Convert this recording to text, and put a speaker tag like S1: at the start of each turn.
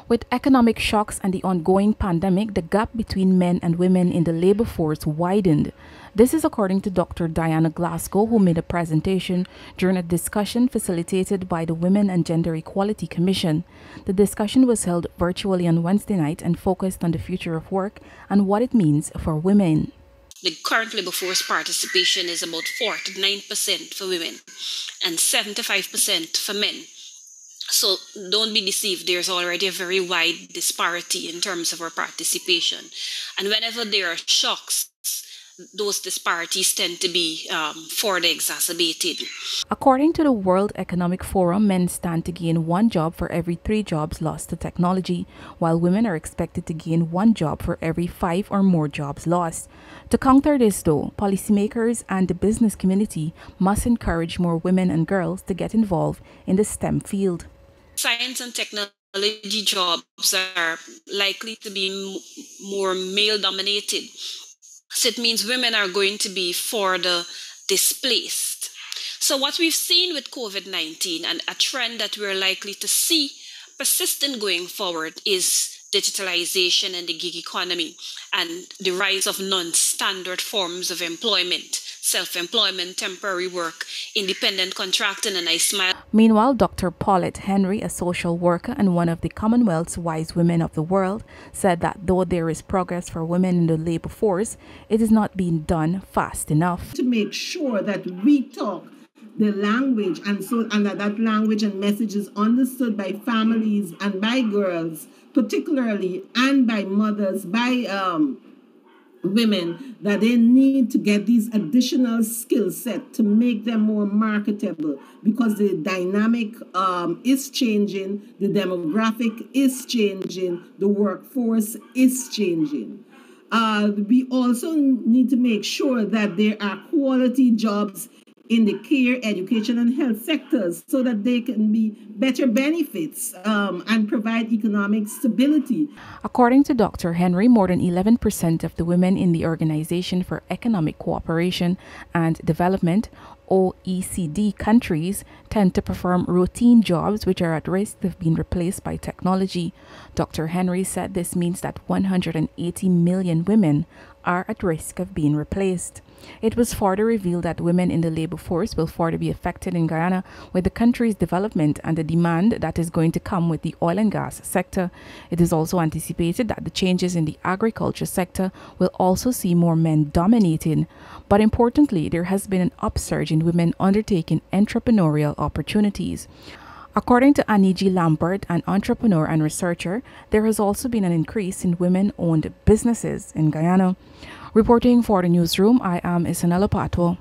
S1: With economic shocks and the ongoing pandemic, the gap between men and women in the labor force widened. This is according to Dr. Dianna Glasgow, who made a presentation during a discussion facilitated by the Women and Gender Equality Commission. The discussion was held virtually on Wednesday night and focused on the future of work and what it means for women.
S2: The current labour force participation is about 49% for women and 75% for men. So don't be deceived, there's already a very wide disparity in terms of our participation. And whenever there are shocks, those disparities tend to be further exacerbated.
S1: According to the World Economic Forum, men stand to gain 1 job for every 3 jobs lost to technology, while women are expected to gain 1 job for every 5 or more jobs lost. To counter this, though, policymakers and the business community must encourage more women and girls to get involved in the STEM field.
S2: Science and technology jobs are likely to be more male-dominated. So it means women are going to be further displaced. So what we've seen with COVID-19 and a trend that we're likely to see persistent going forward is digitalization and the gig economy and the rise of non-standard forms of employment, self-employment, temporary work, independent contracting, and I smile.
S1: Meanwhile, Dr. Paulette Henry, a social worker and one of the Commonwealth's wise women of the world, said that though there is progress for women in the labor force, it is not being done fast enough.
S3: To make sure that we talk the language and that language and message is understood by families and by girls particularly, and by mothers, by women, that they need to get these additional skill set to make them more marketable, because the dynamic is changing, the demographic is changing, the workforce is changing. We also need to make sure that there are quality jobs in the care, education, and health sectors so that they can be better benefits and provide economic stability.
S1: According to Dr. Henry, more than 11% of the women in the Organization for Economic Cooperation and Development, OECD countries, tend to perform routine jobs which are at risk of being replaced by technology. Dr. Henry said this means that 180 million women are at risk of being replaced. It was further revealed that women in the labor force will further be affected in Guyana with the country's development and the demand that is going to come with the oil and gas sector. It is also anticipated that the changes in the agriculture sector will also see more men dominating. But importantly, there has been an upsurge in women undertaking entrepreneurial opportunities. According to Aniji Lambert, an entrepreneur and researcher, there has also been an increase in women-owned businesses in Guyana. Reporting for the newsroom, I am Isanella Patoir.